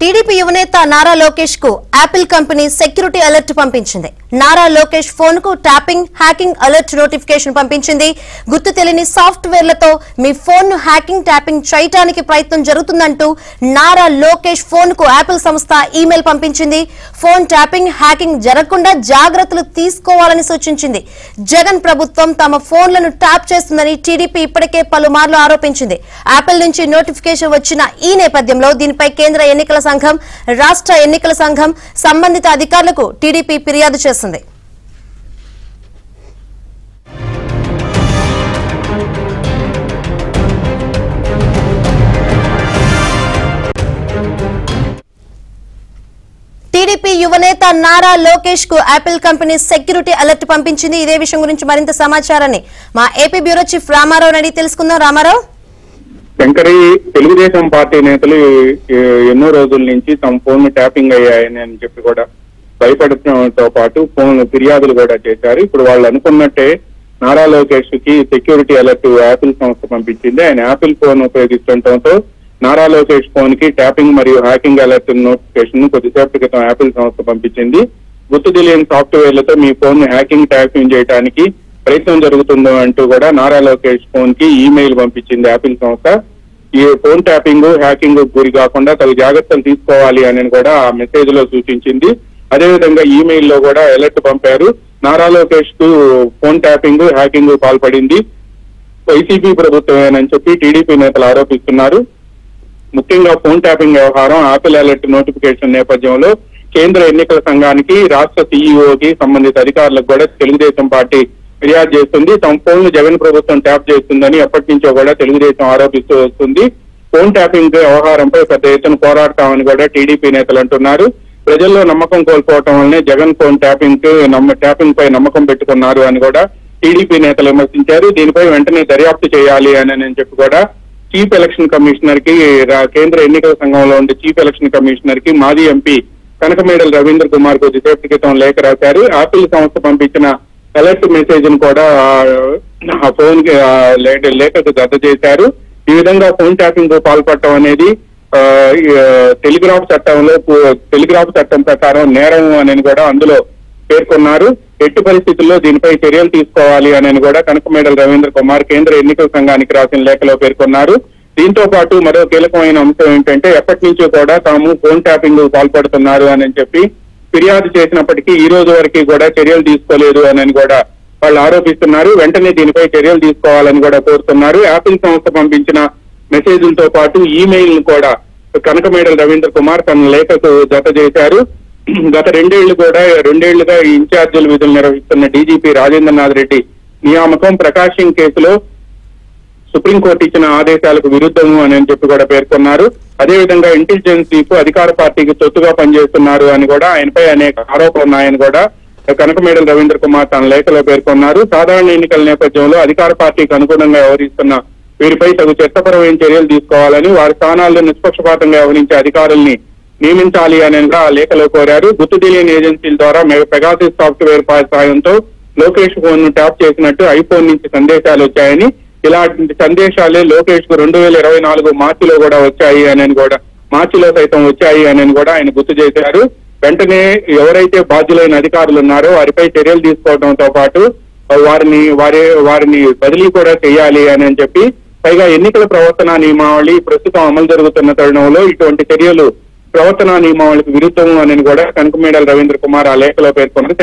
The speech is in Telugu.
టీడీపీ యువనేత నారా లోకేష్ కు యాపిల్ కంపెనీ సెక్యూరిటీ అలర్ట్ పంపించింది. నారా లోకేష్ ఫోన్ కు ట్యాపింగ్, హ్యాకింగ్ అలర్ట్ నోటిఫికేషన్ పంపించింది. గుర్తు తెలియని సాఫ్ట్వేర్లతో మీ ఫోన్ ను హ్యాకింగ్, ట్యాపింగ్ చేయడానికి ప్రయత్నం జరుగుతుందంటూ నారా లోకేష్ ఫోన్ కు యాపిల్ సంస్థ ఈమెయిల్ పంపించింది. ఫోన్ ట్యాపింగ్, హ్యాకింగ్ జరగకుండా జాగ్రత్తలు తీసుకోవాలని సూచించింది. జగన్ ప్రభుత్వం తమ ఫోన్లను ట్యాప్ చేస్తుందని టీడీపీ ఇప్పటికే పలుమార్లు ఆరోపించింది. యాపిల్ నుంచి నోటిఫికేషన్ వచ్చిన ఈ నేపథ్యంలో దీనిపై కేంద్ర ఎన్నికల సంఘం, రాష్ట్ర ఎన్నికల సంఘం సంబంధిత అధికారులకు టీడీపీ ఫిర్యాదు చేసింది. టీడీపీ యువనేత నారా లోకేష్ కు యాపిల్ కంపెనీ సెక్యూరిటీ అలర్ట్ పంపించింది. ఇదే విషయం గురించి మరింత సమాచారాన్ని మా ఏపీ బ్యూరో చీఫ్ రామారావు అడిగి తెలుసుకుందాం. రామారావు, శంకరి, తెలుగుదేశం పార్టీ నేతలు ఎన్నో రోజుల నుంచి తమ ఫోన్ ట్యాపింగ్ అయ్యాయని అని చెప్పి కూడా భయపడటంతో పాటు ఫోన్ ఫిర్యాదులు కూడా చేశారు. ఇప్పుడు వాళ్ళు అనుకున్నట్టే నారా లోకేష్ కి సెక్యూరిటీ అలర్ట్ యాపిల్ సంస్థ పంపించింది. ఆయన యాపిల్ ఫోన్ ఉపయోగిస్తుండటంతో నారా లోకేష్ ఫోన్ కి ట్యాపింగ్ మరియు హ్యాకింగ్ అలర్ట్ నోటిఫికేషన్ కొద్దిసేపటి క్రితం యాపిల్ సంస్థ పంపించింది. గుర్తు తెలియని సాఫ్ట్వేర్లతో మీ ఫోన్ ని హ్యాకింగ్, ట్యాపింగ్ చేయడానికి ప్రయత్నం జరుగుతుందో అంటూ కూడా నారా లోకేష్ ఫోన్ కి ఈమెయిల్ పంపించింది యాపిల్ సంస్థ. ఈ ఫోన్ ట్యాపింగ్, హ్యాకింగ్ గురి కాకుండా తగు జాగ్రత్తలు తీసుకోవాలి అని కూడా ఆ మెసేజ్ లో సూచించింది. అదేవిధంగా ఈమెయిల్ లో కూడా అలర్ట్ పంపారు. నారా లోకేష్ కు ఫోన్ ట్యాపింగ్, హ్యాకింగ్ పాల్పడింది వైసీపీ ప్రభుత్వమేనని చెప్పి టీడీపీ నేతలు ఆరోపిస్తున్నారు. ముఖ్యంగా ఫోన్ ట్యాపింగ్ వ్యవహారం యాపిల్ అలర్ట్ నోటిఫికేషన్ నేపథ్యంలో కేంద్ర ఎన్నికల సంఘానికి, రాష్ట్ర సీఈఓకి సంబంధిత అధికారులకు కూడా తెలుగుదేశం పార్టీ ఫిర్యాదు చేస్తుంది. తమ ఫోన్ జగన్ ప్రభుత్వం ట్యాప్ చేస్తుందని ఎప్పటి నుంచో కూడా తెలుగుదేశం ఆరోపిస్తూ వస్తుంది. ఫోన్ ట్యాపింగ్ వ్యవహారంపై పెద్ద ఎత్తున పోరాడతామని కూడా టీడీపీ నేతలు అంటున్నారు. ప్రజల్లో నమ్మకం కోల్పోవటం వల్లనే జగన్ ఫోన్ ట్యాపింగ్ పై నమ్మకం పెట్టుకున్నారు అని కూడా టీడీపీ నేతలు విమర్శించారు. దీనిపై వెంటనే దర్యాప్తు చేయాలి అని చెప్పి కూడా చీఫ్ ఎలక్షన్ కమిషనర్ కి, కేంద్ర ఎన్నికల సంఘంలో ఉండే చీఫ్ ఎలక్షన్ కమిషనర్ కి మాజీ ఎంపీ కనకమేడల రవీంద్ర కుమార్ కొద్దిసేపటి క్రితం లేఖ రాశారు. యాపిల్ సంస్థ పంపించిన అలర్ట్ మెసేజ్ ను కూడా ఫోన్ కి లేఖకు జత చేశారు. ఈ విధంగా ఫోన్ ట్యాపింగ్ పాల్పడటం అనేది టెలిగ్రాఫ్ చట్టం ప్రకారం నేరం అని కూడా అందులో పేర్కొన్నారు. ఎట్టి పరిస్థితుల్లో దీనిపై చర్యలు తీసుకోవాలి అని కూడా కనకమేడల రవీంద్ర కుమార్ కేంద్ర ఎన్నికల సంఘానికి రాసిన లేఖలో పేర్కొన్నారు. దీంతో పాటు మరో కీలకమైన అంశం ఏంటంటే ఎప్పటి నుంచో కూడా తాము ఫోన్ ట్యాపింగ్ పాల్పడుతున్నారు అని చెప్పి ఫిర్యాదు చేసినప్పటికీ ఈ రోజు వరకు కూడా చర్యలు తీసుకోలేదు అని కూడా వాళ్ళు ఆరోపిస్తున్నారు. వెంటనే దీనిపై చర్యలు తీసుకోవాలని కూడా కోరుతున్నారు. యాపిల్ సంస్థ పంపించిన మెసేజ్లతో పాటు ఈమెయిల్ ను కూడా కనకమేడల రవీంద్ర కుమార్ తన లేఖకు జత చేశారు. గత రెండేళ్లుగా ఇన్ఛార్జీల విధులు నిర్వహిస్తున్న డీజీపీ రాజేంద్రనాథ్ రెడ్డి నియామకం ప్రకాశం కేసులో సుప్రీంకోర్టు ఇచ్చిన ఆదేశాలకు విరుద్ధము అని చెప్పి కూడా పేర్కొన్నారు. అదేవిధంగా ఇంటెలిజెన్స్ చీఫ్ అధికార పార్టీకి తొత్తుగా పనిచేస్తున్నారు అని కూడా ఆయనపై అనేక ఆరోపణలు ఉన్నాయని కూడా కనకమేడల రవీంద్ర కుమార్ తన లేఖలో పేర్కొన్నారు. సాధారణ ఎన్నికల నేపథ్యంలో అధికార పార్టీకి అనుగుణంగా వ్యవహరిస్తున్న వీరిపై తగు చట్టపరమైన చర్యలు తీసుకోవాలని, వారి స్థానాల్లో నిష్పక్షపాతంగా వ్యవహరించే అధికారుల్ని నియమించాలి అని కూడా ఆ లేఖలో కోరారు. గుర్తు తెలియని ఏజెన్సీల ద్వారా పెగాసిస్ సాఫ్ట్వేర్ సాయంతో లోకేష్ ఫోన్ ను ట్యాప్ చేసినట్టు ఐఫోన్ నుంచి సందేశాలు వచ్చాయని, ఇలాంటి సందేశాలే లోకేష్ కు 2024 మార్చిలో కూడా వచ్చాయి అని కూడా మార్చిలో సైతం వచ్చాయి అని కూడా ఆయన గుర్తు చేశారు. వెంటనే ఎవరైతే బాధ్యులైన అధికారులు ఉన్నారో వారిపై చర్యలు తీసుకోవడంతో పాటు వారిని బదిలీ కూడా చేయాలి అని చెప్పి, పైగా ఎన్నికల ప్రవర్తనా నియమావళి ప్రస్తుతం అమలు జరుగుతున్న తరుణంలో ఇటువంటి చర్యలు ప్రవర్తనా నియమావళికి విరుద్ధము అని కూడా కనకమేడల రవీంద్ర కుమార్ ఆ లేఖలో పేర్కొన్నారు.